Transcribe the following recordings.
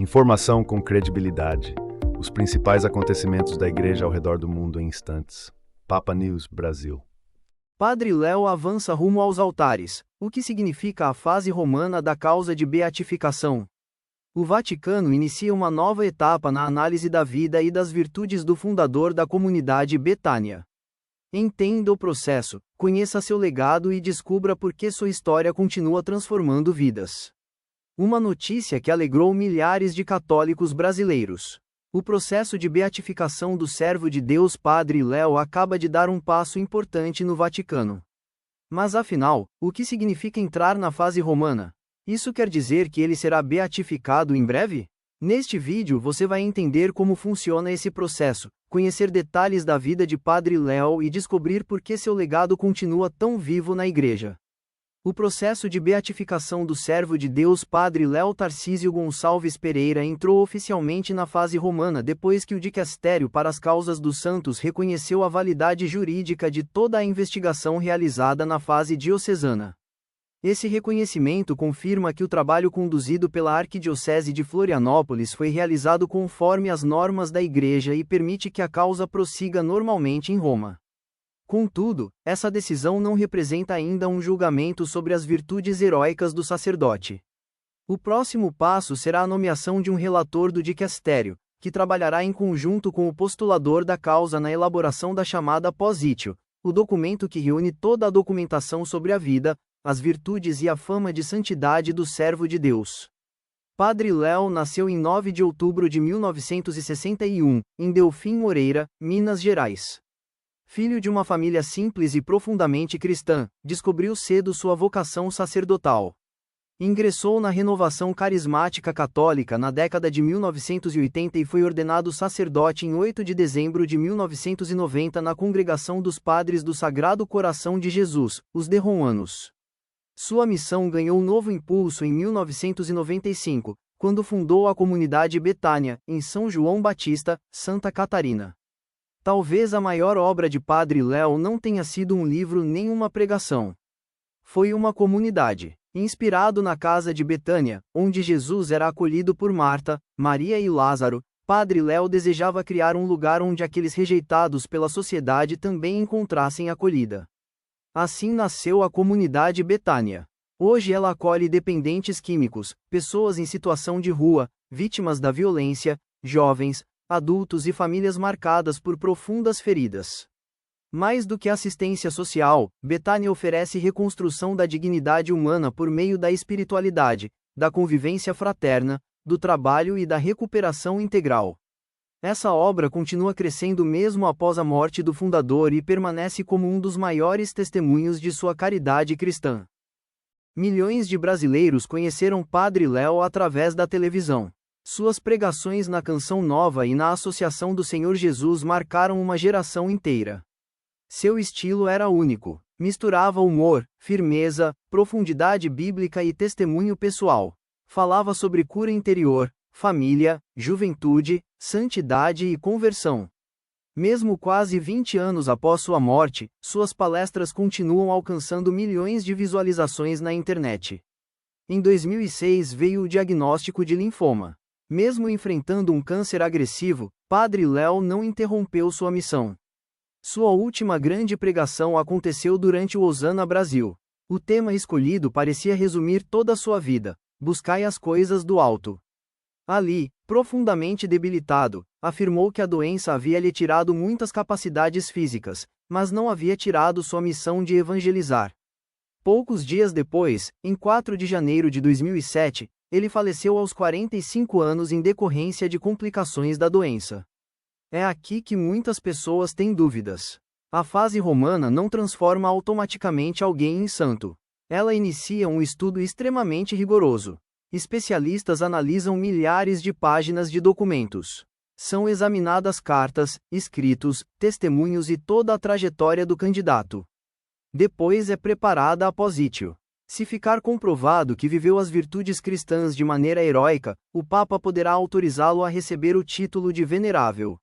Informação com credibilidade. Os principais acontecimentos da Igreja ao redor do mundo em instantes. Papa News Brasil. Padre Léo avança rumo aos altares, o que significa a fase romana da causa de beatificação. O Vaticano inicia uma nova etapa na análise da vida e das virtudes do fundador da comunidade Betânia. Entenda o processo, conheça seu legado e descubra por que sua história continua transformando vidas. Uma notícia que alegrou milhares de católicos brasileiros. O processo de beatificação do servo de Deus Padre Léo acaba de dar um passo importante no Vaticano. Mas afinal, o que significa entrar na fase romana? Isso quer dizer que ele será beatificado em breve? Neste vídeo você vai entender como funciona esse processo, conhecer detalhes da vida de Padre Léo e descobrir por que seu legado continua tão vivo na Igreja. O processo de beatificação do servo de Deus Padre Léo Tarcísio Gonçalves Pereira entrou oficialmente na fase romana depois que o Dicastério para as Causas dos Santos reconheceu a validade jurídica de toda a investigação realizada na fase diocesana. Esse reconhecimento confirma que o trabalho conduzido pela Arquidiocese de Florianópolis foi realizado conforme as normas da Igreja e permite que a causa prossiga normalmente em Roma. Contudo, essa decisão não representa ainda um julgamento sobre as virtudes heróicas do sacerdote. O próximo passo será a nomeação de um relator do dicastério, que trabalhará em conjunto com o postulador da causa na elaboração da chamada Positio, o documento que reúne toda a documentação sobre a vida, as virtudes e a fama de santidade do servo de Deus. Padre Léo nasceu em 9 de outubro de 1961, em Delfim Moreira, Minas Gerais. Filho de uma família simples e profundamente cristã, descobriu cedo sua vocação sacerdotal. Ingressou na Renovação Carismática Católica na década de 1980 e foi ordenado sacerdote em 8 de dezembro de 1990 na Congregação dos Padres do Sagrado Coração de Jesus, os Derroanos. Sua missão ganhou novo impulso em 1995, quando fundou a comunidade Betânia, em São João Batista, Santa Catarina. Talvez a maior obra de Padre Léo não tenha sido um livro nem uma pregação. Foi uma comunidade. Inspirado na casa de Betânia, onde Jesus era acolhido por Marta, Maria e Lázaro, Padre Léo desejava criar um lugar onde aqueles rejeitados pela sociedade também encontrassem acolhida. Assim nasceu a comunidade Betânia. Hoje ela acolhe dependentes químicos, pessoas em situação de rua, vítimas da violência, jovens, adultos e famílias marcadas por profundas feridas. Mais do que assistência social, Betânia oferece reconstrução da dignidade humana por meio da espiritualidade, da convivência fraterna, do trabalho e da recuperação integral. Essa obra continua crescendo mesmo após a morte do fundador e permanece como um dos maiores testemunhos de sua caridade cristã. Milhões de brasileiros conheceram Padre Léo através da televisão. Suas pregações na Canção Nova e na Associação do Senhor Jesus marcaram uma geração inteira. Seu estilo era único, misturava humor, firmeza, profundidade bíblica e testemunho pessoal. Falava sobre cura interior, família, juventude, santidade e conversão. Mesmo quase 20 anos após sua morte, suas palestras continuam alcançando milhões de visualizações na internet. Em 2006 veio o diagnóstico de linfoma. Mesmo enfrentando um câncer agressivo, Padre Léo não interrompeu sua missão. Sua última grande pregação aconteceu durante o Hosana Brasil. O tema escolhido parecia resumir toda a sua vida: buscai as coisas do alto. Ali, profundamente debilitado, afirmou que a doença havia lhe tirado muitas capacidades físicas, mas não havia tirado sua missão de evangelizar. Poucos dias depois, em 4 de janeiro de 2007, ele faleceu aos 45 anos em decorrência de complicações da doença. É aqui que muitas pessoas têm dúvidas. A fase romana não transforma automaticamente alguém em santo. Ela inicia um estudo extremamente rigoroso. Especialistas analisam milhares de páginas de documentos. São examinadas cartas, escritos, testemunhos e toda a trajetória do candidato. Depois é preparada a positio. Se ficar comprovado que viveu as virtudes cristãs de maneira heróica, o Papa poderá autorizá-lo a receber o título de venerável.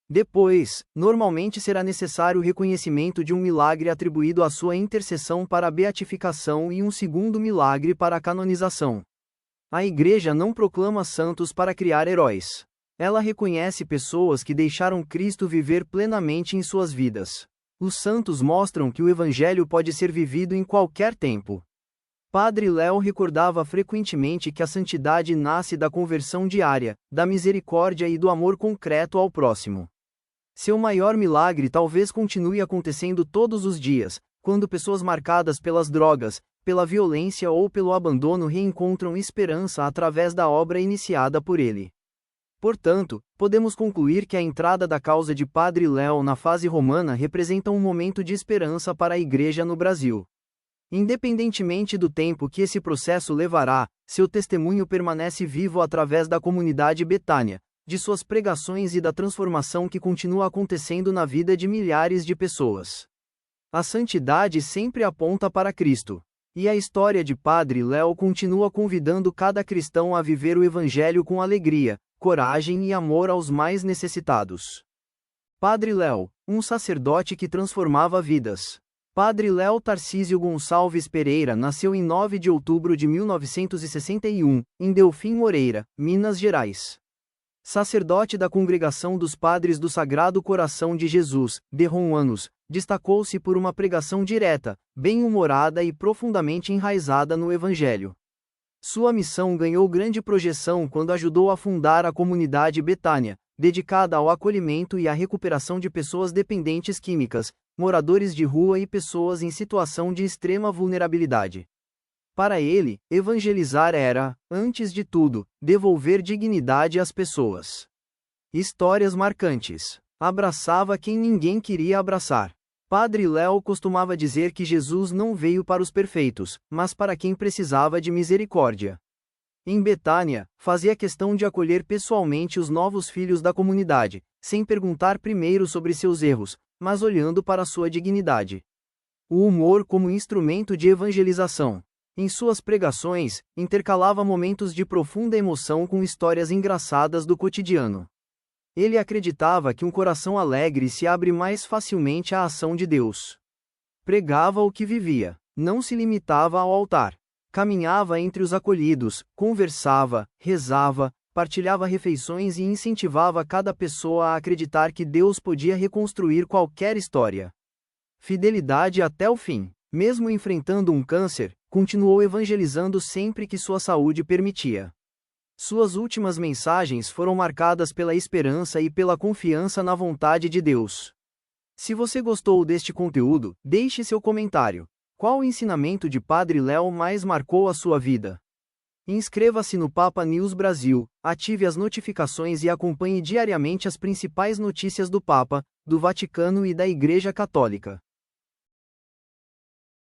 Depois, normalmente será necessário o reconhecimento de um milagre atribuído à sua intercessão para a beatificação e um segundo milagre para a canonização. A Igreja não proclama santos para criar heróis. Ela reconhece pessoas que deixaram Cristo viver plenamente em suas vidas. Os santos mostram que o Evangelho pode ser vivido em qualquer tempo. Padre Léo recordava frequentemente que a santidade nasce da conversão diária, da misericórdia e do amor concreto ao próximo. Seu maior milagre talvez continue acontecendo todos os dias, quando pessoas marcadas pelas drogas, pela violência ou pelo abandono reencontram esperança através da obra iniciada por ele. Portanto, podemos concluir que a entrada da causa de Padre Léo na fase romana representa um momento de esperança para a Igreja no Brasil. Independentemente do tempo que esse processo levará, seu testemunho permanece vivo através da comunidade Betânia, de suas pregações e da transformação que continua acontecendo na vida de milhares de pessoas. A santidade sempre aponta para Cristo. E a história de Padre Léo continua convidando cada cristão a viver o Evangelho com alegria, coragem e amor aos mais necessitados. Padre Léo, um sacerdote que transformava vidas. Padre Léo Tarcísio Gonçalves Pereira nasceu em 9 de outubro de 1961, em Delfim Moreira, Minas Gerais. Sacerdote da Congregação dos Padres do Sagrado Coração de Jesus, Derromanos, destacou-se por uma pregação direta, bem-humorada e profundamente enraizada no Evangelho. Sua missão ganhou grande projeção quando ajudou a fundar a comunidade Betânia, dedicada ao acolhimento e à recuperação de pessoas dependentes químicas, moradores de rua e pessoas em situação de extrema vulnerabilidade. Para ele, evangelizar era, antes de tudo, devolver dignidade às pessoas. Histórias marcantes. Abraçava quem ninguém queria abraçar. Padre Léo costumava dizer que Jesus não veio para os perfeitos, mas para quem precisava de misericórdia. Em Betânia, fazia questão de acolher pessoalmente os novos filhos da comunidade, sem perguntar primeiro sobre seus erros, mas olhando para sua dignidade. O humor como instrumento de evangelização. Em suas pregações, intercalava momentos de profunda emoção com histórias engraçadas do cotidiano. Ele acreditava que um coração alegre se abre mais facilmente à ação de Deus. Pregava o que vivia, não se limitava ao altar. Caminhava entre os acolhidos, conversava, rezava, partilhava refeições e incentivava cada pessoa a acreditar que Deus podia reconstruir qualquer história. Fidelidade até o fim. Mesmo enfrentando um câncer, continuou evangelizando sempre que sua saúde permitia. Suas últimas mensagens foram marcadas pela esperança e pela confiança na vontade de Deus. Se você gostou deste conteúdo, deixe seu comentário. Qual o ensinamento de Padre Léo mais marcou a sua vida? Inscreva-se no Papa News Brasil, ative as notificações e acompanhe diariamente as principais notícias do Papa, do Vaticano e da Igreja Católica.